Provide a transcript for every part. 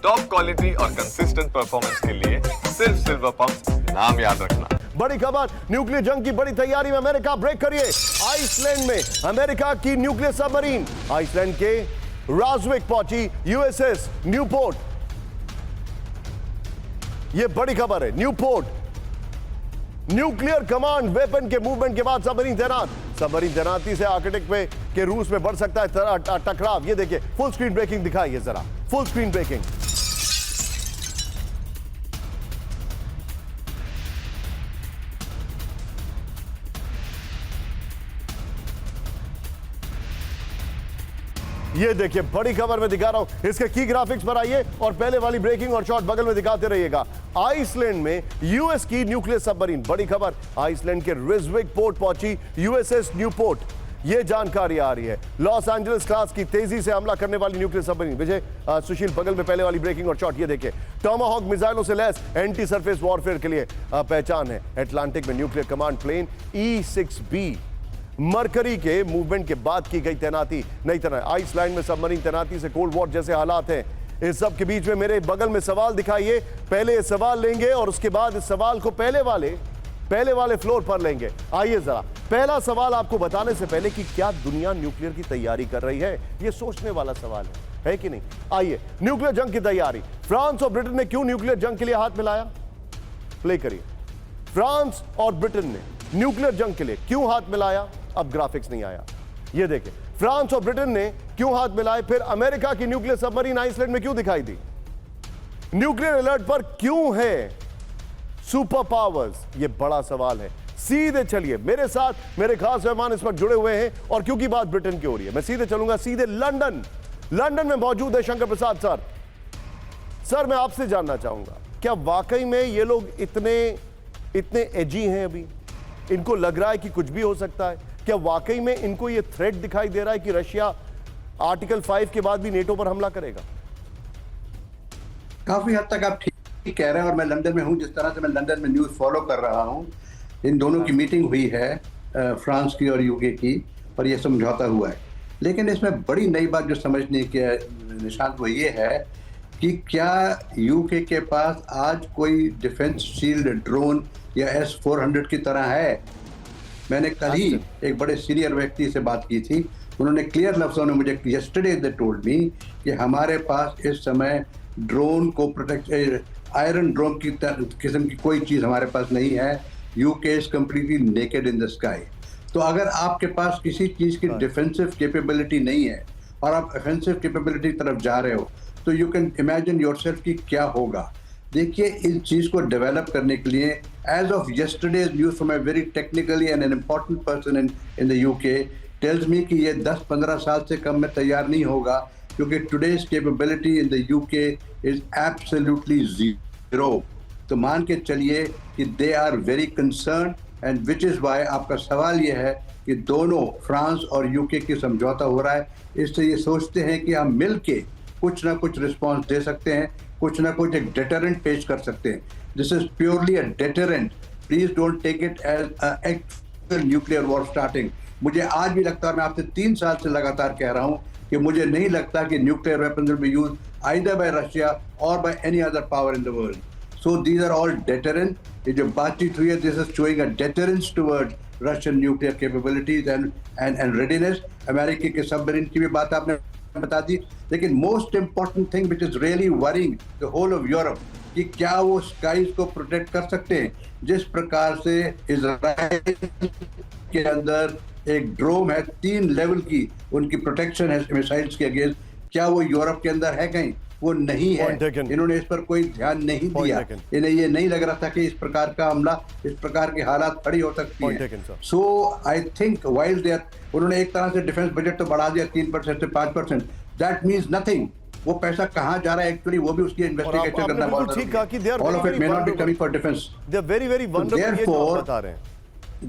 Top quality और consistent performance के लिए सिर्फ सिल्वर पंप्स, नाम याद रखना। बड़ी खबर, न्यूक्लियर जंग की बड़ी तैयारी में अमेरिका। ब्रेक करिए। आइसलैंड में अमेरिका की न्यूक्लियर सबमरीन आइसलैंड के राजविक पहुंची यूएसएस न्यूपोर्ट। यह बड़ी खबर है। न्यूपोर्ट न्यूक्लियर कमांड वेपन के मूवमेंट के बाद सबमरीन तैनात। सबमरीन तैनाती से आर्कटिक पे के रूस में बढ़ सकता है टकराव। ये देखिए, फुल स्क्रीन ब्रेकिंग दिखाइए जरा, फुल स्क्रीन ब्रेकिंग। ये देखिए, बड़ी खबर मैं दिखा रहा हूं। इसके की ग्राफिक्स पर आइए और पहले वाली ब्रेकिंग और शॉट बगल में दिखाते रहिएगा। आइसलैंड में यूएस की न्यूक्लियर सबमरीन। बड़ी खबर, आइसलैंड के रिजविक पोर्ट पहुंची यूएसएस न्यूपोर्ट। यह जानकारी आ रही है। लॉस एंजलिस क्लास की तेजी से हमला करने वाली न्यूक्लियर सबमरीन। विजय सुशील, बगल में पहले वाली ब्रेकिंग और शॉट ये देखिए। टॉमाहॉक मिसाइलों से लैस एंटी सरफेस वॉरफेयर के लिए पहचान है। अटलांटिक में nuclear command plane E-6B Mercury के मूवमेंट के बाद की गई तैनाती। नई तरह आइसलैंड में सबमरीन तैनाती से कोल्ड वॉर जैसे हालात हैं। इस सब के बीच में मेरे बगल में सवाल दिखाइए। पहले ये सवाल लेंगे और उसके बाद इस सवाल को पहले वाले फ्लोर पर लेंगे। आइए जरा, पहला सवाल आपको बताने से पहले कि क्या दुनिया न्यूक्लियर की तैयारी कर रही है, यह सोचने वाला सवाल है कि नहीं? आइए, न्यूक्लियर जंग की तैयारी। फ्रांस और ब्रिटेन ने क्यों न्यूक्लियर जंग के लिए हाथ मिलाया? प्ले करिए। फ्रांस और ब्रिटेन ने न्यूक्लियर जंग के लिए क्यों हाथ मिलाया? अब ग्राफिक्स नहीं आया। ये देखिए, फ्रांस और ब्रिटेन ने क्यों हाथ मिलाए? फिर अमेरिका की न्यूक्लियर सबमरीन आइसलैंड में क्यों दिखाई दी? न्यूक्लियर अलर्ट पर क्यों है सुपर पावर्स? ये बड़ा सवाल है। सीधे चलिए मेरे साथ, मेरे खास मेहमान इस वक्त जुड़े हुए हैं और क्योंकि बात ब्रिटेन की हो रही है, मैं सीधे चलूंगा सीधे लंदन में मौजूद है शंकर प्रसाद सर। सर, मैं आपसे जानना चाहूंगा, क्या वाकई में ये लोग इतने एजी हैं? अभी इनको लग रहा है कि कुछ भी हो सकता है? क्या वाकई में इनको यह थ्रेट दिखाई दे रहा है कि रशिया आर्टिकल 5 के बाद भी नेटो पर हमला करेगा? काफी हद तक आप ठीक कह रहे हैं और मैं लंदन में हूं। जिस तरह से मैं लंदन में न्यूज फॉलो कर रहा हूं, इन दोनों की मीटिंग हुई है, फ्रांस की और यूके की, और यह समझौता हुआ है। लेकिन इसमें बड़ी नई बात जो समझने के निशान वो ये है कि क्या यूके के पास आज कोई डिफेंस शील्ड ड्रोन या S-400 की तरह है? मैंने कल ही एक बड़े सीनियर व्यक्ति से बात की थी। उन्होंने क्लियर लफ्जों में मुझे यस्टरडे दे टोल्ड मी कि हमारे पास इस समय ड्रोन को प्रोटेक्ट, आयरन ड्रोन की किस्म की कोई चीज़ हमारे पास नहीं है। UK is completely naked in the sky. तो अगर आपके पास किसी चीज़ की डिफेंसिव कैपेबिलिटी नहीं है और आप ऑफेंसिव कैपेबिलिटी तरफ जा रहे हो, तो यू कैन इमेजिन योरसेल्फ कि क्या होगा। देखिए, इस चीज़ को डेवलप करने के लिए as of yesterday's news from a very technically and an important person in the UK tells me कि ये 10-15 साल से कम में तैयार नहीं होगा, क्योंकि today's capability in the UK is absolutely zero. तो मान के चलिए कि they are very concern and which is why आपका सवाल ये है कि दोनों फ्रांस और यूके की समझौता हो रहा है। इससे ये सोचते हैं कि हम मिल के कुछ ना कुछ रिस्पॉन्स दे सकते हैं, कुछ ना कुछ एक डेटरेंट पेश कर सकते हैं। This is purely a deterrent. Please don't take it as actual nuclear war starting. मुझे आज भी लगता है, मैं आपसे 3 साल से लगातार कह रहा हूं कि मुझे नहीं लगता कि nuclear weapons will be used either by Russia और by any other power in the world. So these are all deterrent. ये जो बातचीत हुई है, this is showing a deterrence toward Russian nuclear capabilities and readiness. America के submarine की भी बात आपने बता दी। लेकिन most important thing which is really worrying the whole of Europe, कि क्या वो स्काईज को प्रोटेक्ट कर सकते हैं जिस प्रकार से इजराइल के अंदर एक ड्रोन है, 3 लेवल की उनकी प्रोटेक्शन है मिसाइल्स के अगेंस्ट। क्या वो यूरोप के अंदर है? कहीं वो नहीं है। इन्होंने इस पर कोई ध्यान नहीं दिया। इन्हें ये नहीं लग रहा था कि इस प्रकार का हमला, इस प्रकार की हालात खड़ी हो सकती है। सो आई थिंक वाइल देयर, उन्होंने एक तरह से डिफेंस बजट तो बढ़ा दिया 3% से 5%। That means nothing. वो पैसा कहाँ जा रहा है एक्चुअली, वो भी उसकी इन्वेस्टिगेशन करना बहुत जरूरी है। All of it may not be coming for defence. They are very very vulnerable, बता रहे हैं।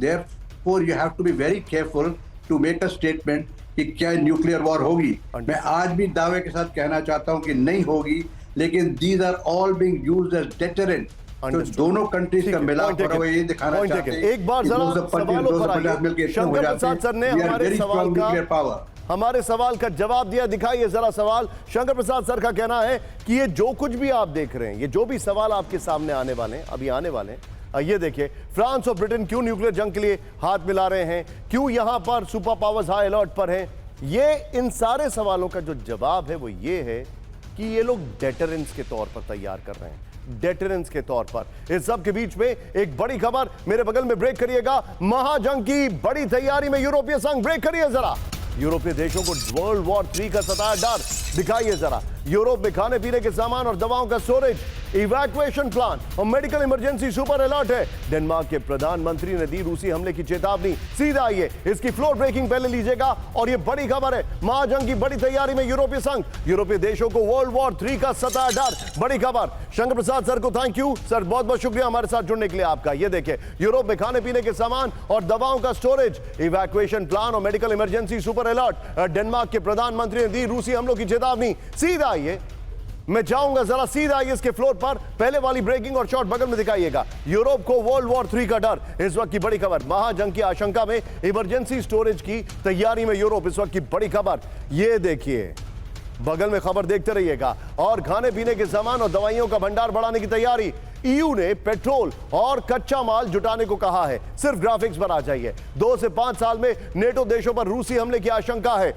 Therefore you have to be very careful to make a statement कि क्या न्यूक्लियर वॉर होगी। मैं आज भी दावे के साथ कहना चाहता हूं कि नहीं होगी, लेकिन these are all being used as deterrent। तो दोनों कंट्रीज का मिलाप और वो ये दिखाना चाहते हैं एक बार जरा सवालों पर आइए। शंकर प्रसाद सर ने हमारे सवाल का हमारे सवाल का जवाब दिया। दिखाइए जरा सवाल। शंकर प्रसाद सर का कहना है कि ये जो कुछ भी आप देख रहे हैं, ये जो भी सवाल आपके सामने आने वाले हैं, अभी आने वाले हैं, ये देखिए, फ्रांस और ब्रिटेन क्यों न्यूक्लियर जंग के लिए हाथ मिला रहे हैं, क्यों यहां पर सुपर पावर्स हाई अलर्ट पर हैं, ये इन सारे सवालों का जो जवाब है वो ये है कि ये लोग डेटरेंस के तौर पर तैयार कर रहे हैं, डेटरेंस के तौर पर। इस सब के बीच में एक बड़ी खबर मेरे बगल में, ब्रेक करिएगा। महाजंग की बड़ी तैयारी में यूरोपीय संघ, ब्रेक करिए जरा। यूरोपीय देशों को वर्ल्ड वॉर 3 का सताया डर, दिखाइए जरा। यूरोप में खाने पीने के सामान और दवाओं का स्टोरेज, इवैक्यूएशन प्लान और मेडिकल इमरजेंसी सुपर अलर्ट है। डेनमार्क के प्रधानमंत्री ने दी रूसी हमले की चेतावनी। सीधा आइए, इसकी फ्लोर ब्रेकिंग पहले लीजिएगा। और ये बड़ी खबर है, महाजंग की बड़ी तैयारी में यूरोपीय संघ, यूरोपीय देशों को वर्ल्ड वॉर 3 का सताया डर, बड़ी खबर। शंकर प्रसाद सर को थैंक यू सर, बहुत बहुत शुक्रिया हमारे साथ जुड़ने के लिए आपका। ये देखिए, यूरोप में खाने पीने के सामान और दवाओं का स्टोरेज, इवैक्यूएशन प्लान और medical emergency super alert. Denmark के प्रधानमंत्री ने दी रूसी हमलों की चेतावनी। सीधा आइए, मैं जाऊंगा जरा, सीधा आइए इसके फ्लोर पर। पहले वाली ब्रेकिंग और शॉट बगल में दिखाइएगा। यूरोप को वर्ल्ड वॉर 3 का डर, इस वक्त की बड़ी खबर। महाजंग की आशंका में इमरजेंसी स्टोरेज की तैयारी में यूरोप, इस वक्त की बड़ी खबर। ये देखिए, बगल में खबर देखते रहिएगा। और खाने पीने के सामान और दवाइयों का भंडार बढ़ाने की तैयारी। ईयू ने पेट्रोल और कच्चा माल जुटाने को कहा है। सिर्फ ग्राफिक्स पर आ जाइए। 2 से 5 साल में नेटो देशों पर रूसी हमले की आशंका है।